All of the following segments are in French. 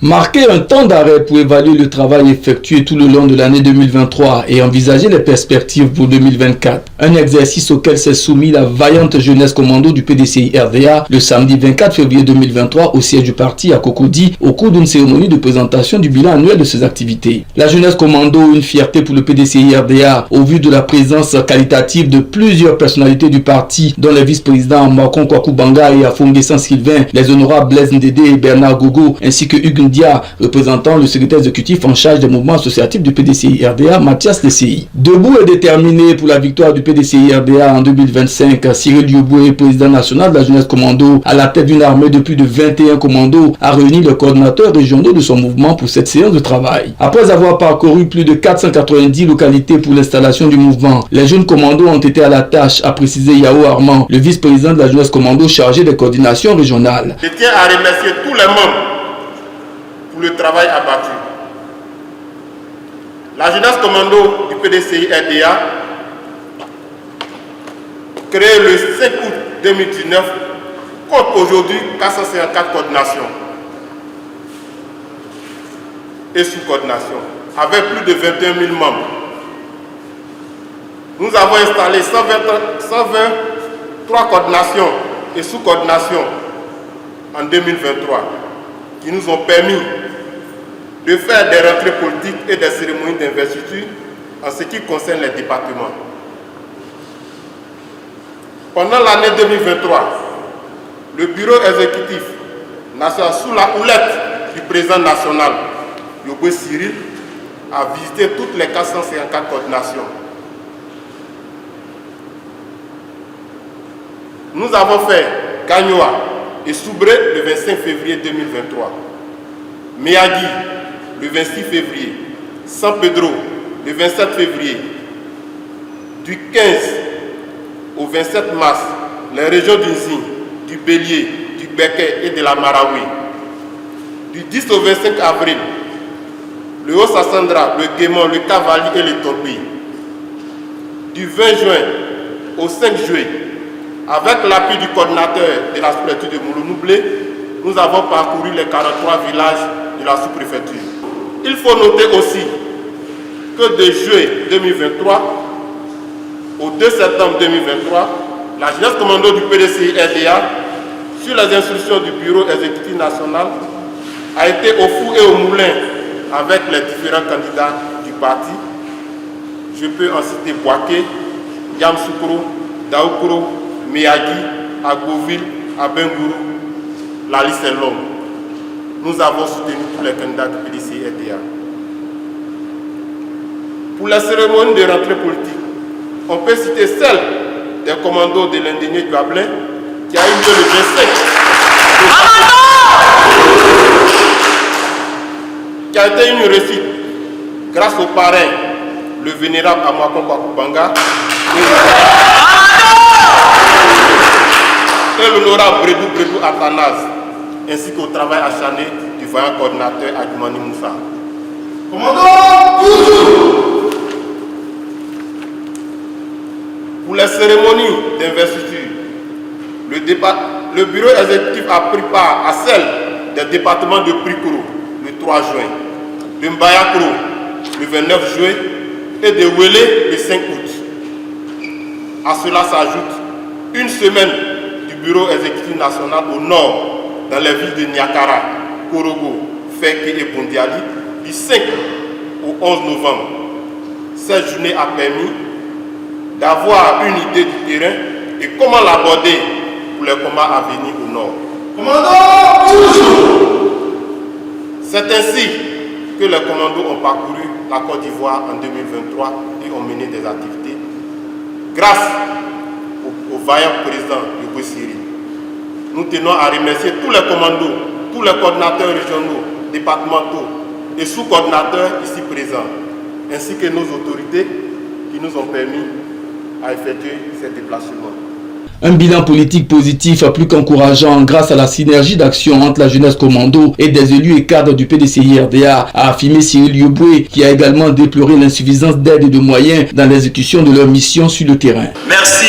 Marquer un temps d'arrêt pour évaluer le travail effectué tout le long de l'année 2023 et envisager les perspectives pour 2024. Un exercice auquel s'est soumis la vaillante jeunesse commando du PDCI RDA le samedi 24 février 2023 au siège du parti à Cocody au cours d'une cérémonie de présentation du bilan annuel de ses activités. La jeunesse commando, une fierté pour le PDCI RDA au vu de la présence qualitative de plusieurs personnalités du parti dont les vice-présidents Makon Kwaku Banga et Afonguessan Sylvain, les honorables Blaise Ndédé et Bernard Gogo ainsi que Hugues Dia, représentant le secrétaire exécutif en charge des mouvements associatifs du PDCI RDA, Mathias DCI. Debout et déterminé pour la victoire du PDCI RDA en 2025, Cyril Yoboué, président national de la jeunesse commando, à la tête d'une armée de plus de 21 commandos, a réuni les coordonnateurs régionaux de son mouvement pour cette séance de travail. Après avoir parcouru plus de 490 localités pour l'installation du mouvement, les jeunes commandos ont été à la tâche, a précisé Yao Armand, le vice-président de la jeunesse commando chargé des coordinations régionales. Je tiens à remercier tous les membres pour le travail abattu. La jeunesse commando du PDCI RDA, créée le 5 août 2019, compte aujourd'hui 454 coordinations et sous-coordinations, avec plus de 21 000 membres. Nous avons installé 123 coordinations et sous-coordinations en 2023, qui nous ont permis de faire des rentrées politiques et des cérémonies d'investiture en ce qui concerne les départements. Pendant l'année 2023, le bureau exécutif national, sous la houlette du président national, Yoboué Cyril, a visité toutes les 454 coordinations. Nous avons fait Gagnoa et Soubré le 25 février 2023, Miyagi le 26 février, San Pedro le 27 février, du 15 au 27 mars, les régions du Nzi, du Bélier, du Béké et de la Marawi, du 10 au 25 avril, le Haut-Sassandra, le Guémon, le Cavali et le Torbi, du 20 juin au 5 juillet, avec l'appui du coordinateur de la sous-préfecture de Moulounoublé, nous avons parcouru les 43 villages de la sous-préfecture. Il faut noter aussi que de juillet 2023 au 2 septembre 2023, la jeunesse commando du PDCI RDA, sur les instructions du bureau exécutif national, a été au four et au moulin avec les différents candidats du parti. Je peux en citer Boaké, Yamsoukro, Daoukro, Miyagi, Agoville, Abengourou, la liste est longue. Nous avons soutenu tous les candidats du PDCI RDA. Pour la cérémonie de rentrée politique, on peut citer celle des commandos de l'Indénié du Ablin qui a eu lieu le 25, qui a été une réussite grâce au parrain, le vénérable Makon Kwaku Banga, et l'honorable Bredou Athanase, ainsi qu'au travail acharné du vaillant coordinateur Adjoumani Moussa. Commandant, toujours! Pour les cérémonies d'investiture, le bureau exécutif a pris part à celle des départements de Prikoro le 3 juin, de Mbayakro le 29 juin et de Wélé le 5 août. À cela s'ajoute une semaine du bureau exécutif national au nord, dans les villes de Niakara, Korogo, Feke et Bondiali, du 5 au 11 novembre. Cette journée a permis d'avoir une idée du terrain et comment l'aborder pour les combats à venir au nord. Commandant, toujours! C'est ainsi que les commandos ont parcouru la Côte d'Ivoire en 2023 et ont mené des activités grâce au vaillant président Yoboué Cyril. Nous tenons à remercier tous les commandos, tous les coordinateurs régionaux, départementaux et sous-coordinateurs ici présents, ainsi que nos autorités qui nous ont permis à effectuer ces déplacements. Un bilan politique positif plus qu'encourageant grâce à la synergie d'action entre la jeunesse commando et des élus et cadres du PDCI RDA, a affirmé Cyril Yoboué, qui a également déploré l'insuffisance d'aide et de moyens dans l'exécution de leur mission sur le terrain. Merci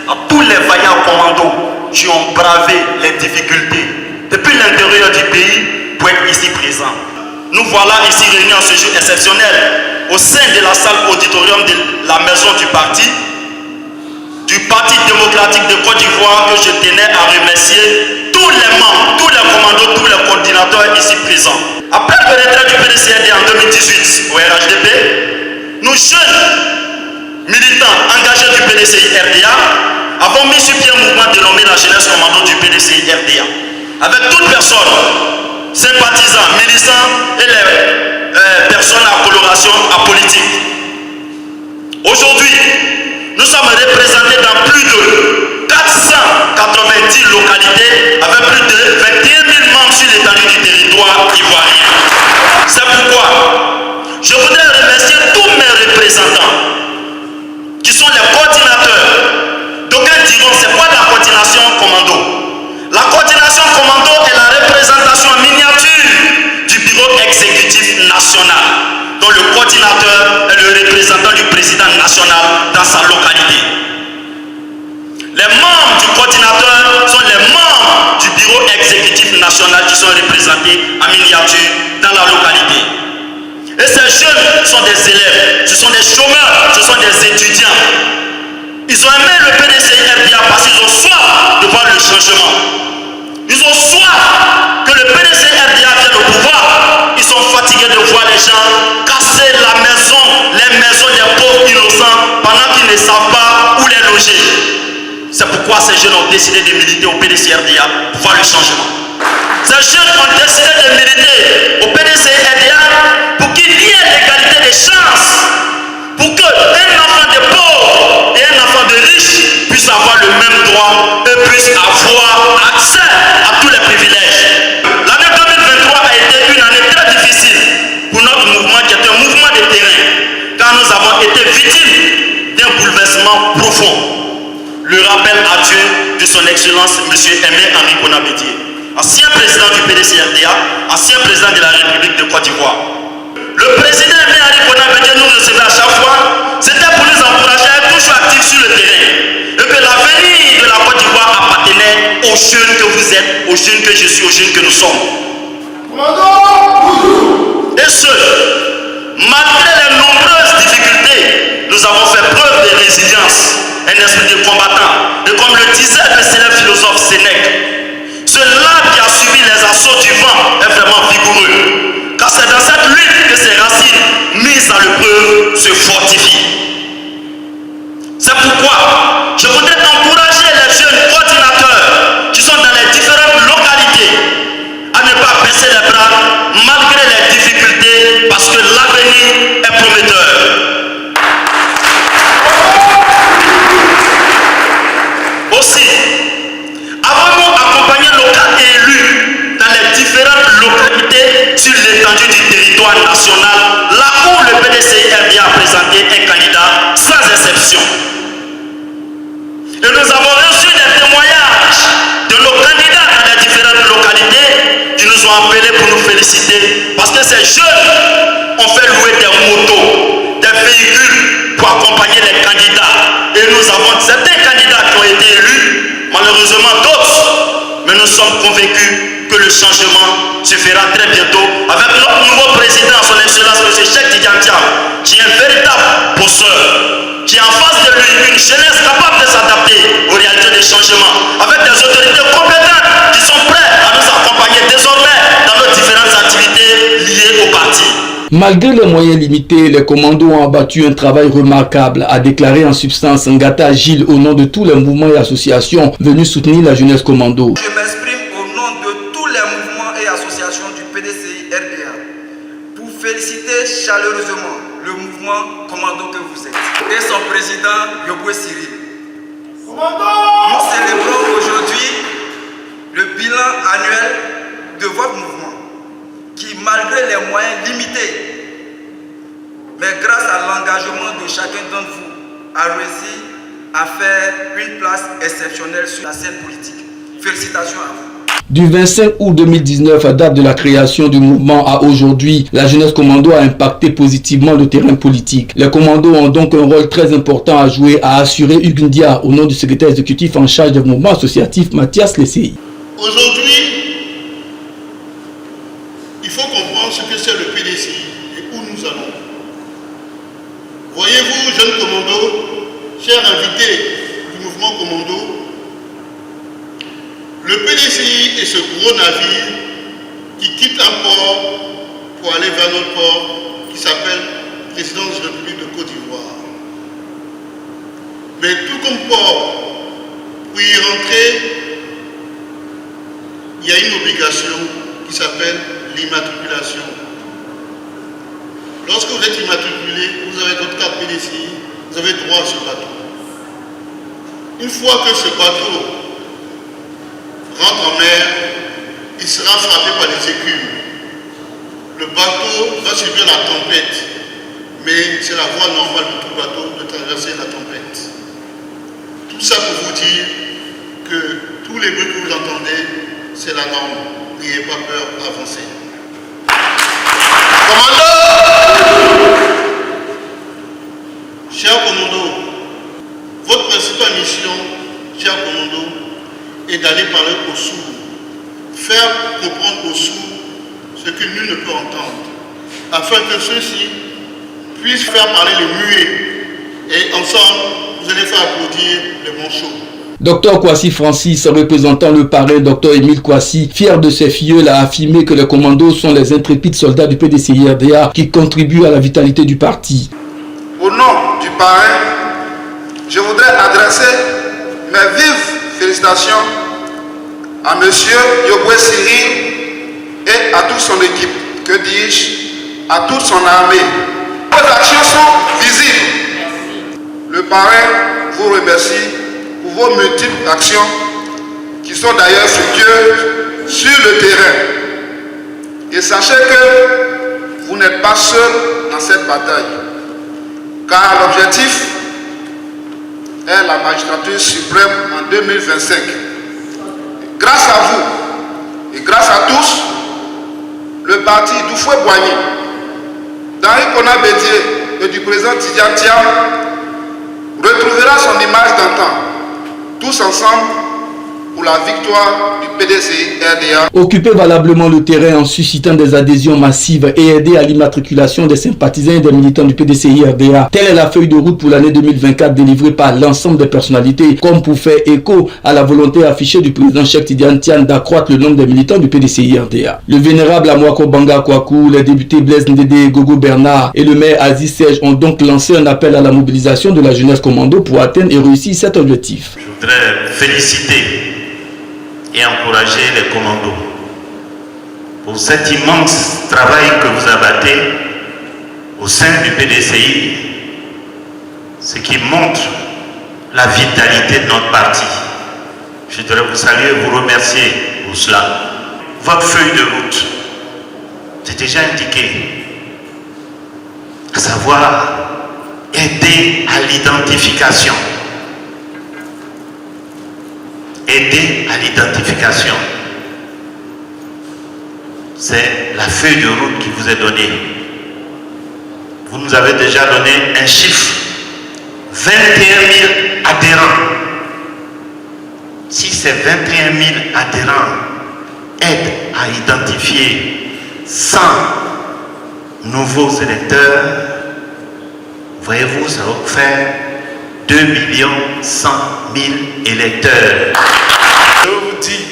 à tous les vaillants commandos qui ont bravé les difficultés depuis l'intérieur du pays pour être ici présent. Nous voilà ici réunis en ce jour exceptionnel au sein de la salle auditorium de la maison du Parti démocratique de Côte d'Ivoire, que je tenais à remercier tous les membres, tous les commandos, tous les coordinateurs ici présents. Après le retrait du PDCRD en 2018 au RHDP, nous jeunes militants engagés du PDCI-RDA avons mis sur pied un mouvement dénommé la jeunesse commando du PDCI-RDA, avec toute personne, sympathisants, militants et les personnes à coloration apolitique. Aujourd'hui, nous sommes représentés dans plus de 490 localités avec plus de 21 000 membres sur l'étendue du territoire ivoirien. C'est pourquoi je voudrais remercier tous mes représentants qui sont les coordinateurs. D'aucuns diront, c'est quoi la coordination commando? La coordination commando est la représentation en miniature du bureau exécutif national, dont le coordinateur est le représentant du président national dans sa localité. Les membres du coordinateur sont les membres du bureau exécutif national qui sont représentés en miniature dans la localité. Et ces jeunes sont des élèves, ce sont des chômeurs, ce sont des étudiants. Ils ont aimé le PDCI-RDA parce qu'ils ont soif de voir le changement. Ils ont soif que le PDCI-RDA vienne au pouvoir. Ils sont fatigués de voir les gens casser les maisons des pauvres innocents pendant qu'ils ne savent pas où les loger. C'est pourquoi ces jeunes ont décidé de militer au PDCI-RDA pour voir le changement. Ces jeunes ont décidé de militer au PDCI-RDA pour qu'il y ait l'égalité des chances, pour qu'un enfant de pauvre et un enfant de riche puissent avoir le même droit et puissent avoir accès à tous les privilèges. L'année 2023 a été une année très difficile pour notre mouvement, qui est un mouvement de terrain, car nous avons été victimes d'un bouleversement profond. Le rappel à Dieu de son Excellence M. Aimé Henri Konan Bédié, ancien président du PDCRDA, ancien président de la République de Côte d'Ivoire. Le président Aimé Henri Konan Bédié nous recevait à chaque fois, c'était pour nous encourager à être toujours actifs sur le terrain, et que l'avenir de la Côte d'Ivoire appartenait aux jeunes que vous êtes, aux jeunes que je suis, aux jeunes que nous sommes. Et ce, malgré les nombreuses difficultés, nous avons fait preuve de résilience, un esprit de combattant. Et comme le disait le célèbre philosophe Sénèque, celui-là qui a subi les assauts du vent est vraiment vigoureux. Car c'est dans cette lutte que ses racines, mises à l'épreuve, se fortifient. C'est pourquoi je voudrais encourager les jeunes coordinateurs qui sont dans les différentes localités à ne pas baisser les bras malgré les difficultés, parce que l'avenir est prometteur. Aussi, avons-nous accompagné nos cas élus dans les différentes localités sur l'étendue du territoire national, là où le PDCI-RDA a présenté un candidat sans exception. Et nous avons reçu des témoignages de nos candidats dans les différentes localités qui nous ont appelés pour nous féliciter, parce que ces jeunes ont fait louer des motos, des véhicules pour accompagner les candidats. Et nous avons certains candidats qui ont été élus, malheureusement d'autres, mais nous sommes convaincus que le changement se fera très bientôt avec notre nouveau président, son Excellence M. Cheikh Tidiane Diaw, qui est un véritable bosseur, qui a en face de lui une jeunesse capable de s'adapter aux réalités des changements, avec des autorités compétentes qui sont prêtes à nous accompagner désormais dans nos différentes activités liées au parti. Malgré les moyens limités, les commandos ont abattu un travail remarquable, a déclaré en substance Ngata Gilles au nom de tous les mouvements et associations venus soutenir la jeunesse commando. Je m'exprime au nom de tous les mouvements et associations du PDCI-RDA pour féliciter chaleureusement le mouvement commando que vous êtes et son président Yoboué Cyril. Nous célébrons aujourd'hui le bilan annuel de votre mouvement, qui, malgré les moyens limités, mais grâce à l'engagement de chacun d'entre vous, a réussi à faire une place exceptionnelle sur la scène politique. Félicitations à vous. Du 25 août 2019, à date de la création du mouvement à aujourd'hui, la jeunesse commando a impacté positivement le terrain politique. Les commandos ont donc un rôle très important à jouer, a assuré Hugues Ndia au nom du secrétaire exécutif en charge du mouvement associatif Mathias Lessey. Aujourd'hui, chers invités du mouvement Commando, le PDCI est ce gros navire qui quitte un port pour aller vers notre port qui s'appelle Présidence de la République de Côte d'Ivoire. Mais tout comme port, pour y rentrer, il y a une obligation qui s'appelle l'immatriculation. Lorsque vous êtes immatriculé, vous avez votre carte PDCI, vous avez droit à ce bateau. Une fois que ce bateau rentre en mer, il sera frappé par les écumes. Le bateau va subir la tempête, mais c'est la voie normale de tout bateau de traverser la tempête. Tout ça pour vous dire que tous les bruits que vous entendez, c'est la norme. N'ayez pas peur, avancez. Commando! Cher Commando, votre principale mission, cher Commando, est d'aller parler aux sourds, faire comprendre aux sourds ce que nul ne peut entendre, afin que ceux-ci puissent faire parler les muets. Et ensemble, vous allez faire applaudir les manchots. Dr Kwasi Francis, représentant le parrain Dr Émile Kwasi, fier de ses filleuls, a affirmé que les commandos sont les intrépides soldats du PDCI-RDA qui contribuent à la vitalité du parti. Au nom du parrain, je voudrais adresser mes vives félicitations à M. Yoboué Cyril et à toute son équipe, que dis-je, à toute son armée. Vos actions sont visibles. Le parrain vous remercie pour vos multiples actions qui sont d'ailleurs fructueuses sur le terrain. Et sachez que vous n'êtes pas seul dans cette bataille, car l'objectif est la magistrature suprême en 2025. Grâce à vous et grâce à tous, le parti d'Oufoué-Boigny, d'Henri Konan Bédié et du président Tidjane Thiam retrouvera son image d'antan, tous ensemble pour la victoire du PDCI-RDA. Occuper valablement le terrain en suscitant des adhésions massives et aider à l'immatriculation des sympathisants et des militants du PDCI-RDA. Telle est la feuille de route pour l'année 2024 délivrée par l'ensemble des personnalités, comme pour faire écho à la volonté affichée du président Cheikh Tidjane Thiam d'accroître le nombre des militants du PDCI-RDA. Le vénérable Amouako Banga Kouakou, les députés Blaise Ndédé et Gogo Bernard et le maire Aziz Serge ont donc lancé un appel à la mobilisation de la jeunesse commando pour atteindre et réussir cet objectif. Je voudrais féliciter et encourager les commandos pour cet immense travail que vous abattez au sein du PDCI, ce qui montre la vitalité de notre parti. Je voudrais vous saluer et vous remercier pour cela. Votre feuille de route, c'est déjà indiqué, à savoir aider à l'identification. Aider à l'identification. C'est la feuille de route qui vous est donnée. Vous nous avez déjà donné un chiffre. 21 000 adhérents. Si ces 21 000 adhérents aident à identifier 100 nouveaux électeurs, voyez-vous, ça va vous faire 2 100 000 électeurs. Je vous dis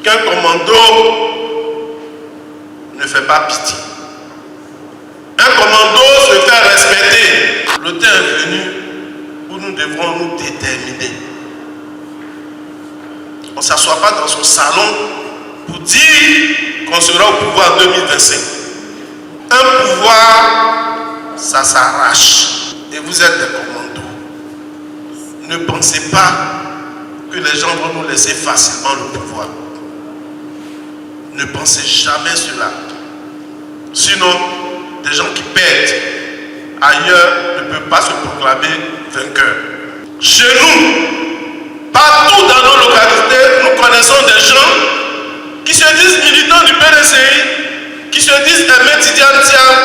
qu'un commando ne fait pas pitié. Un commando se fait respecter. Le temps est venu où nous devrons nous déterminer. On ne s'assoit pas dans son salon pour dire qu'on sera au pouvoir en 2025. Un pouvoir, ça s'arrache. Et vous êtes des commandos. Ne pensez pas que les gens vont nous laisser facilement le pouvoir. Ne pensez jamais cela. Sinon, des gens qui perdent ailleurs ne peuvent pas se proclamer vainqueurs. Chez nous, partout dans nos localités, nous connaissons des gens qui se disent militants du PDCI, qui se disent aimer Tidjane Thiam,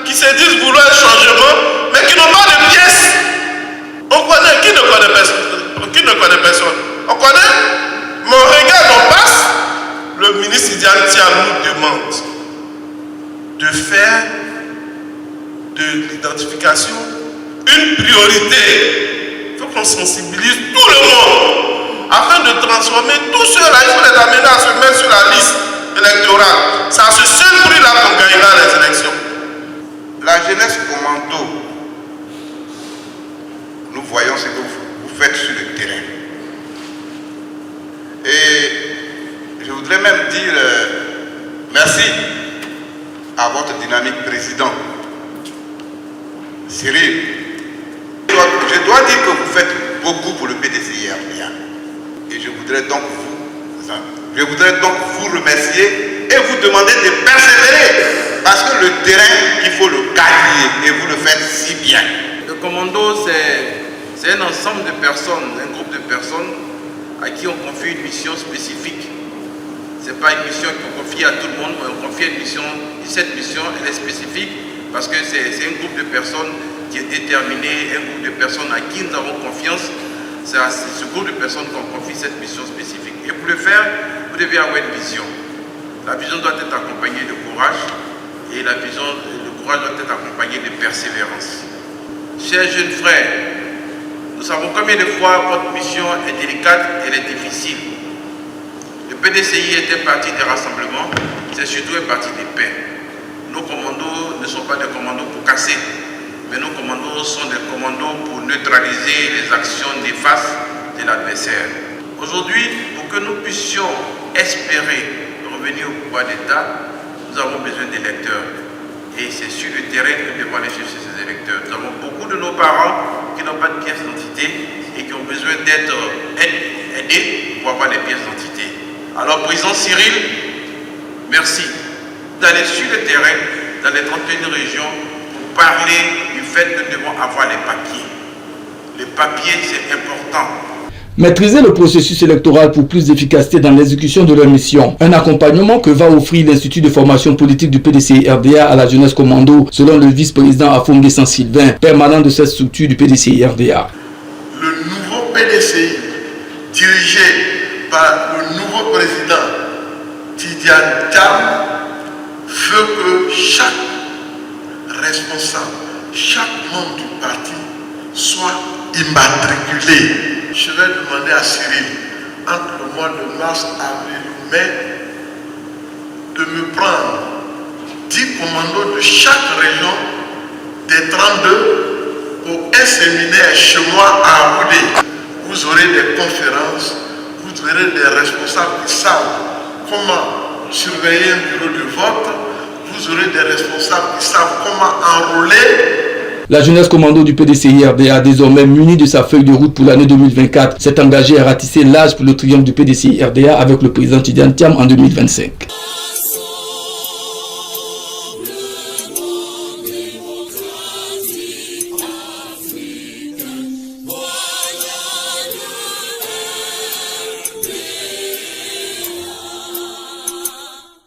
qui se disent vouloir un changement, mais qui n'ont pas de pièces. On connaît, qui ne connaît personne? On connaît? Mais on regarde, on passe. Le ministre Tidjane Thiam nous demande de faire de l'identification une priorité. Il faut qu'on sensibilise tout le monde afin de transformer tous ceux-là. Il faut les amener à se mettre sur la liste électorale. C'est à ce seul prix-là qu'on gagnera les élections. La jeunesse commando, nous voyons ce que vous faites sur le terrain. Et je voudrais même dire merci à votre dynamique président, Cyril. Je dois dire que vous faites beaucoup pour le PDCI-RDA. Et je voudrais donc vous remercier et vous demander de persévérer. Parce que le terrain, il faut le gagner et vous le faites si bien. Le commando, c'est un ensemble de personnes, un groupe de personnes à qui on confie une mission spécifique. Ce n'est pas une mission qu'on confie à tout le monde, mais on confie une mission. Et cette mission, elle est spécifique parce que c'est un groupe de personnes qui est déterminé, un groupe de personnes à qui nous avons confiance. C'est à ce groupe de personnes qu'on confie cette mission spécifique. Et pour le faire, vous devez avoir une vision. La vision doit être accompagnée de courage et le courage doit être accompagné de persévérance. Chers jeunes frères, nous savons combien de fois votre mission est délicate et elle est difficile. Le PDCI était parti des rassemblements, c'est surtout un parti de paix. Nos commandos ne sont pas des commandos pour casser, mais nos commandos sont des commandos pour neutraliser les actions néfastes de l'adversaire. Aujourd'hui, pour que nous puissions espérer revenir au pouvoir d'État, nous avons besoin d'électeurs. Et c'est sur le terrain que nous devons aller chercher ces électeurs. Nous avons beaucoup de nos parents qui n'ont pas de pièce d'identité et qui ont besoin d'être aidés pour avoir des pièces d'identité. Alors, président Cyril, merci d'aller sur le terrain, dans les 31 régions, pour parler du fait que nous devons avoir les papiers. Les papiers, c'est important. Maîtriser le processus électoral pour plus d'efficacité dans l'exécution de leur mission. Un accompagnement que va offrir l'Institut de formation politique du PDCI-RDA à la jeunesse commando, selon le vice-président Afongue Saint-Sylvain, permanent de cette structure du PDCI-RDA. Le nouveau PDCI, dirigé par le nouveau président Tidiane Thiam, veut que chaque responsable, chaque membre du parti soit immatriculé. Je vais demander à Cyril, entre le mois de mars, avril ou mai, de me prendre 10 commandos de chaque région des 32 pour un séminaire chez moi à Oudé. Vous aurez des conférences, vous aurez des responsables qui savent comment surveiller un bureau de vote, vous aurez des responsables qui savent comment enrôler. La jeunesse commando du PDCI-RDA, désormais munie de sa feuille de route pour l'année 2024, s'est engagée à ratisser l'âge pour le triomphe du PDCI-RDA avec le président Tidiane Thiam en 2025.